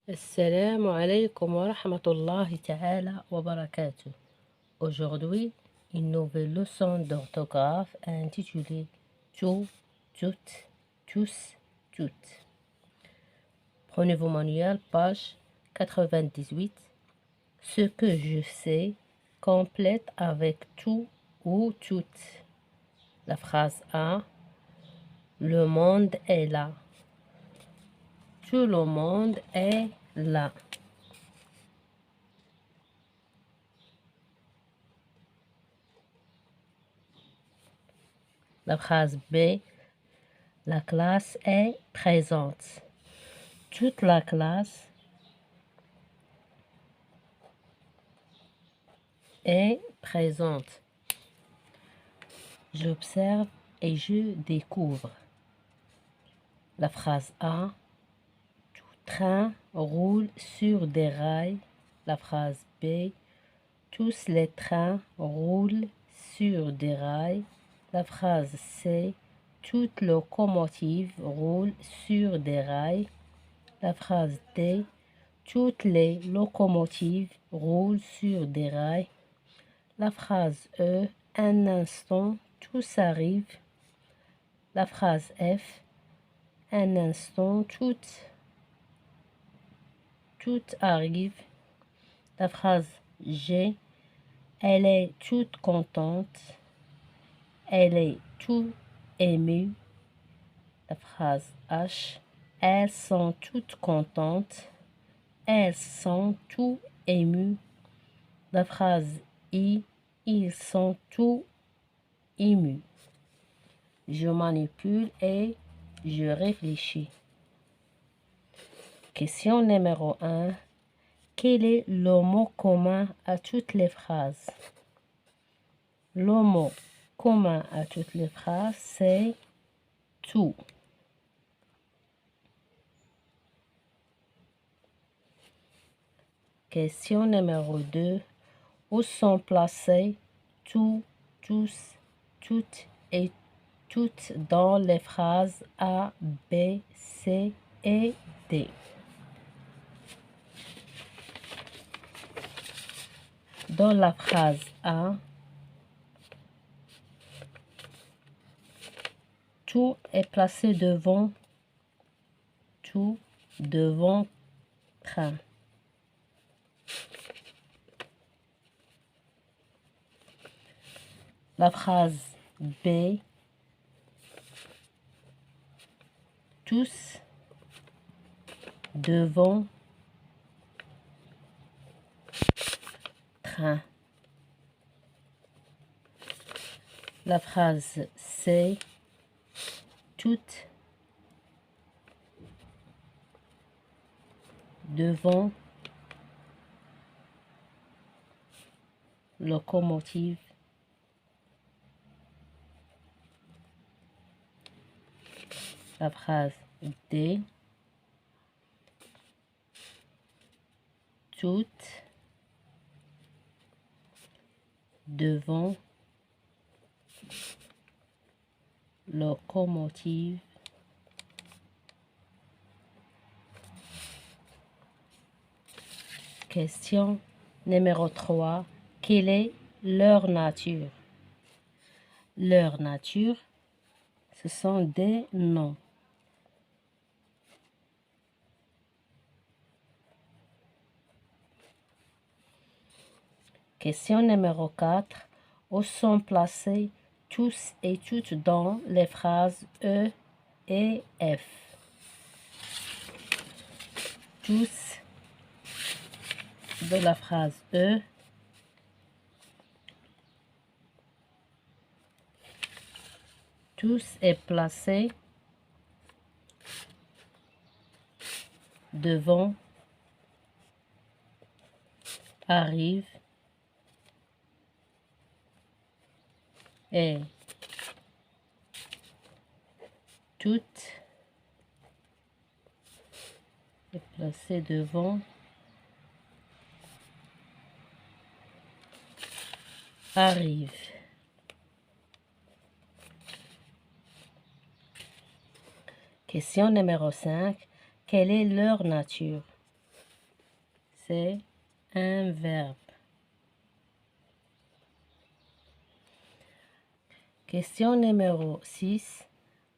Assalamu alaikum wa rahmatullahi ta'ala wa barakatuh. Aujourd'hui, une nouvelle leçon d'orthographe intitulée tout, toutes, tous, toutes. Prenez vos manuels, page 98. Ce que je sais complète avec tout ou toutes. La phrase A. Le monde est là. Tout le monde est là. La phrase B. La classe est présente. Toute la classe est présente. J'observe et je découvre. La phrase A. Tout train roule sur des rails. La phrase B. Tous les trains roulent sur des rails. La phrase C. Toute locomotive roule sur des rails. La phrase D. Toutes les locomotives roulent sur des rails. La phrase E. Un instant, tout s'arrive. La phrase F. Un instant, tout arrive. La phrase G. Elle est toute contente. Elle est tout émue. La phrase H. Elles sont toutes contentes. Elles sont tout émues. La phrase I. Ils sont tout émus. Je manipule et je réfléchis. Question numéro 1. Quel est le mot commun à toutes les phrases? Le mot commun à toutes les phrases, c'est tout. Question numéro 2. Où sont placés tout, tous, toutes et toutes dans les phrases A, B, C et D? Dans la phrase A, tout est placé devant train. La phrase B, tous devant train. La phrase C, toutes devant locomotive. La phrase D, toutes devant locomotive. Question numéro 3. Quelle est leur nature? Leur nature, ce sont des noms. Question numéro 4. Où sont placés tous et toutes dans les phrases E et F? Tous de la phrase E. Tous est placé devant, arrive et toutes est placé devant, arrive. Question numéro 5. Quelle est leur nature? c'est un verbe. Question numéro 6.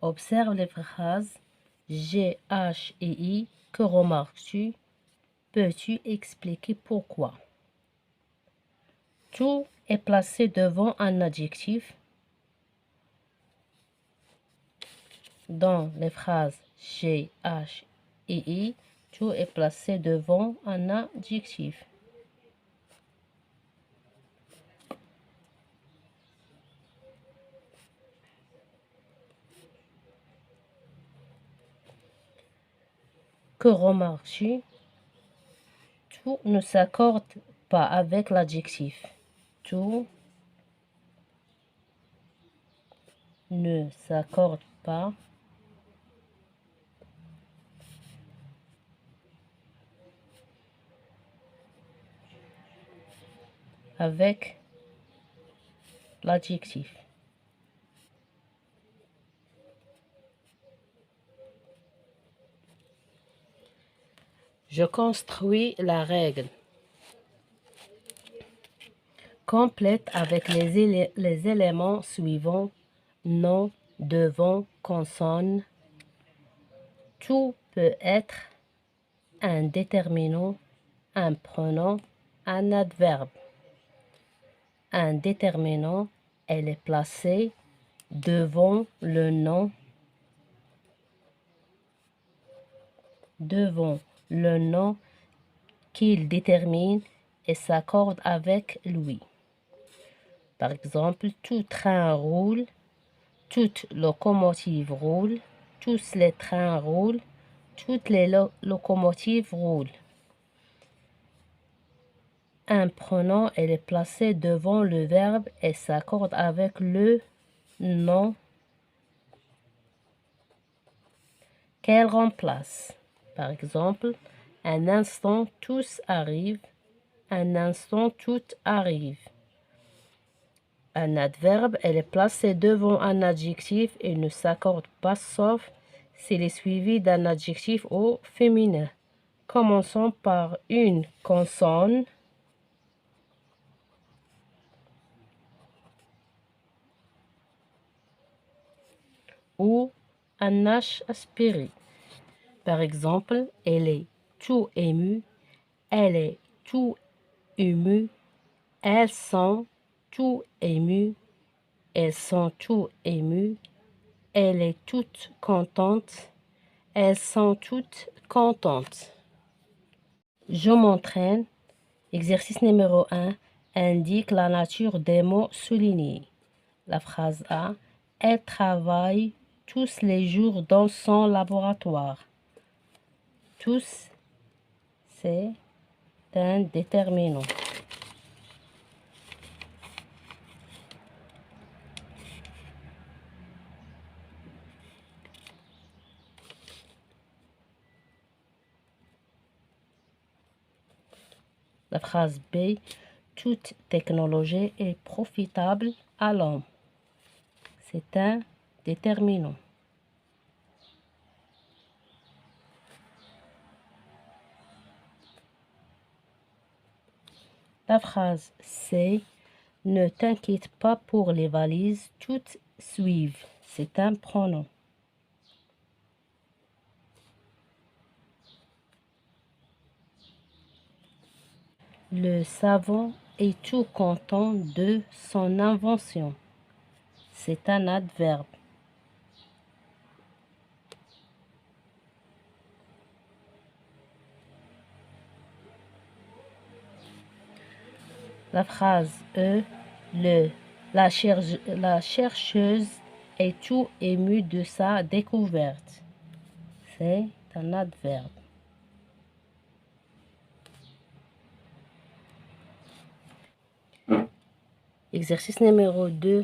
Observe les phrases G, H et I. Que remarques-tu? Peux-tu expliquer pourquoi? Tout est placé devant un adjectif. Dans les phrases G, H et I, tout est placé devant un adjectif. Que remarques-tu? Tout ne s'accorde pas avec l'adjectif. Tout ne s'accorde pas avec l'adjectif. Je construis la règle. Complète avec les éléments suivants: nom, devant, consonne. Tout peut être un déterminant, un pronom, un adverbe. Un déterminant, elle est placée devant le nom. Devant le nom qu'il détermine et s'accorde avec lui. Par exemple, tout train roule, toute locomotive roule, tous les trains roulent, toutes les locomotives roulent. Un pronom, elle est placé devant le verbe et s'accorde avec le nom qu'elle remplace. Par exemple, un instant, tous arrivent, un instant, tout arrive. Un adverbe, elle est placée devant un adjectif et ne s'accorde pas sauf s'il est suivi d'un adjectif au féminin. Commençons par une consonne ou un H aspiré. Par exemple, elle est tout émue, elle est tout émue, elles sont tout émues, elles sont tout émues, elle est toute contente, elles sont toutes contentes. Je m'entraîne. Exercice numéro 1. Indique la nature des mots soulignés. La phrase A. Elle travaille tous les jours dans son laboratoire. Tous, c'est un déterminant. La phrase B. Toute technologie est profitable à l'homme. C'est un déterminant. La phrase C. Ne t'inquiète pas pour les valises, toutes suivent. C'est un pronom. Le savant est tout content de son invention. C'est un adverbe. La phrase E. La chercheuse est tout émue de sa découverte. C'est un adverbe. Exercice numéro 2.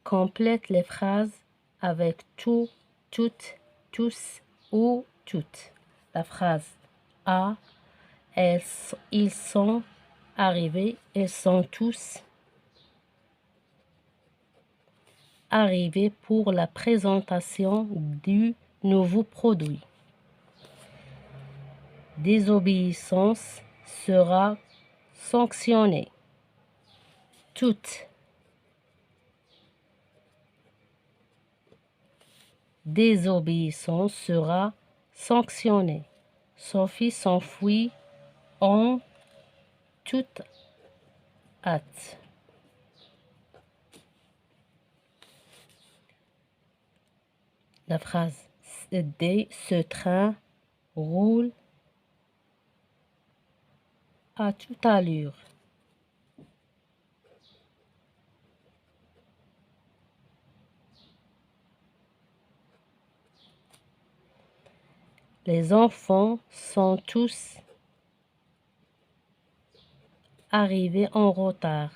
Complète les phrases avec tout, toutes, tous ou toutes. La phrase A. Ils sont arrivés, ils sont tous arrivés pour la présentation du nouveau produit. Désobéissance sera sanctionné. Toute désobéissance sera sanctionnée. Sophie s'enfuit en toute hâte. La phrase D, ce train roule à toute allure. Les enfants sont tous arrivés en retard.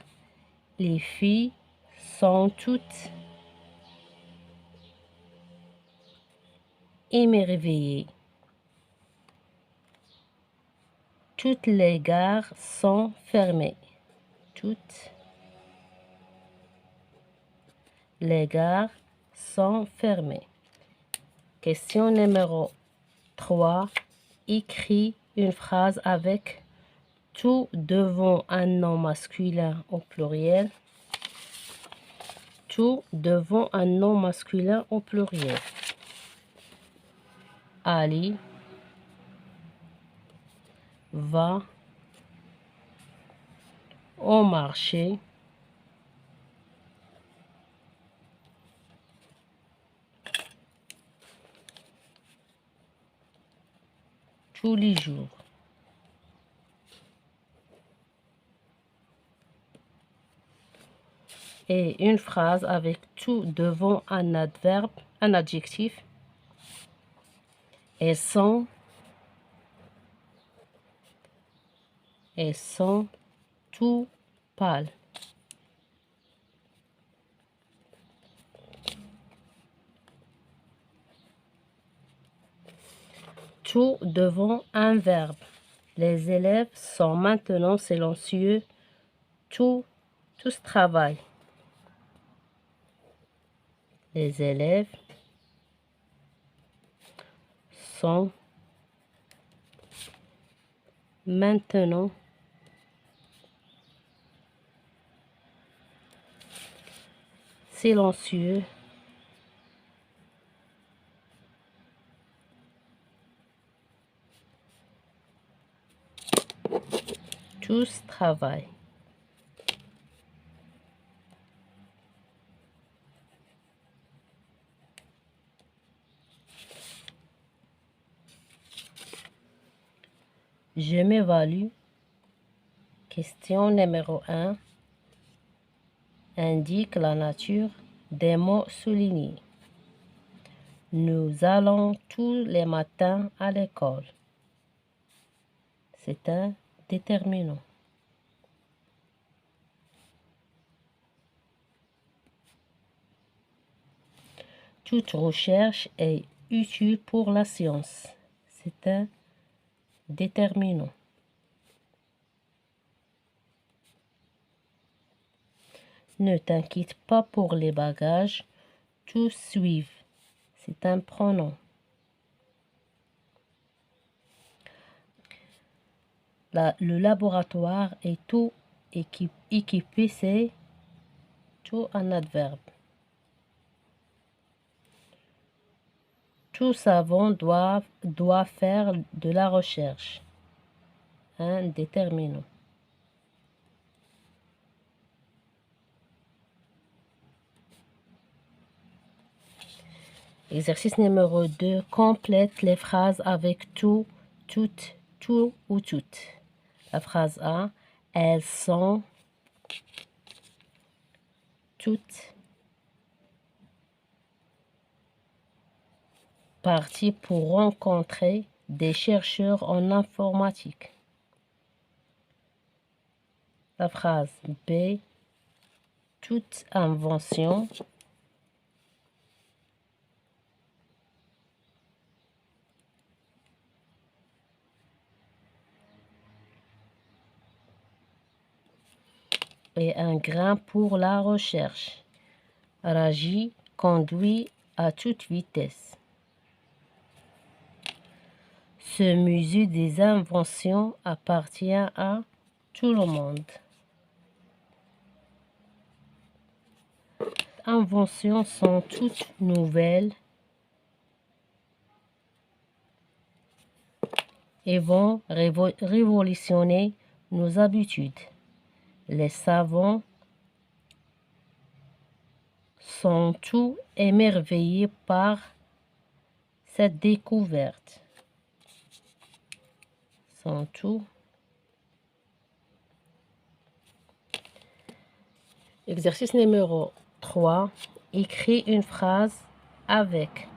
Les filles sont toutes émerveillées. Toutes les gares sont fermées. Toutes les gares sont fermées. Question numéro 3. Écris une phrase avec tout devant un nom masculin au pluriel. Tout devant un nom masculin au pluriel. Ali va au marché tous les jours. Et une phrase avec tout devant un adverbe, un adjectif. Elles sont tout pâles. Tout devant un verbe. Les élèves sont maintenant silencieux. Tous travaillent. Les élèves sont maintenant silencieux. Tous travaillent. Je m'évalue. Question numéro 1. Indique la nature des mots soulignés. Nous allons tous les matins à l'école. C'est un déterminant. Toute recherche est utile pour la science. C'est un déterminant. Ne t'inquiète pas pour les bagages, tous suivent. C'est un pronom. Le laboratoire est tout équipé, c'est tout un adverbe. Tout savant doit faire de la recherche. Un déterminant. Exercice numéro 2. Complète les phrases avec tout, toutes, tout ou toutes. La phrase A. Elles sont toutes parties pour rencontrer des chercheurs en informatique. La phrase B. Toute invention est un grain pour la recherche. Raji conduit à toute vitesse. Ce musée des inventions appartient à tout le monde. Les inventions sont toutes nouvelles et vont révolutionner nos habitudes. Les savants sont tout émerveillés par cette découverte. Sont tout. Exercice numéro 3. Écris une phrase avec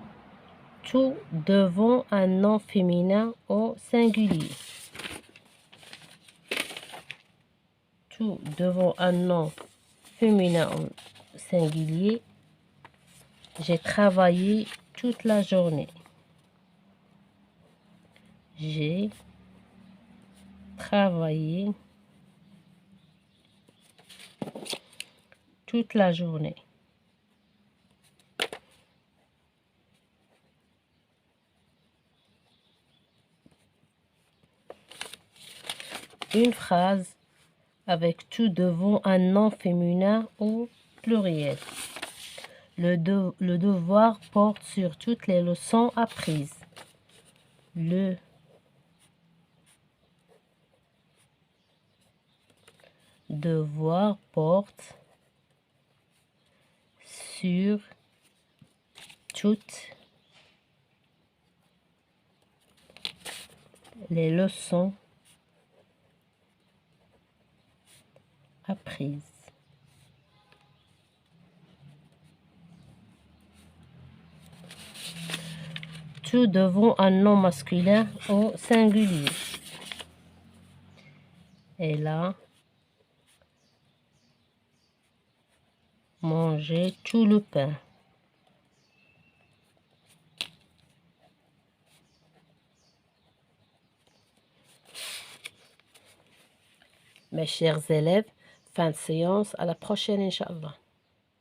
tout devant un nom féminin au singulier. Tout devant un nom féminin au singulier. J'ai travaillé toute la journée. J'ai travaillé toute la journée. Une phrase avec tout devant un nom féminin au pluriel. Le devoir porte sur toutes les leçons apprises. Le devoir porte sur toutes les leçons apprises. Tout devant un nom masculin au singulier. Elle a mangé tout le pain. Mes chers élèves, fin de séance. À la prochaine, Inch'Allah.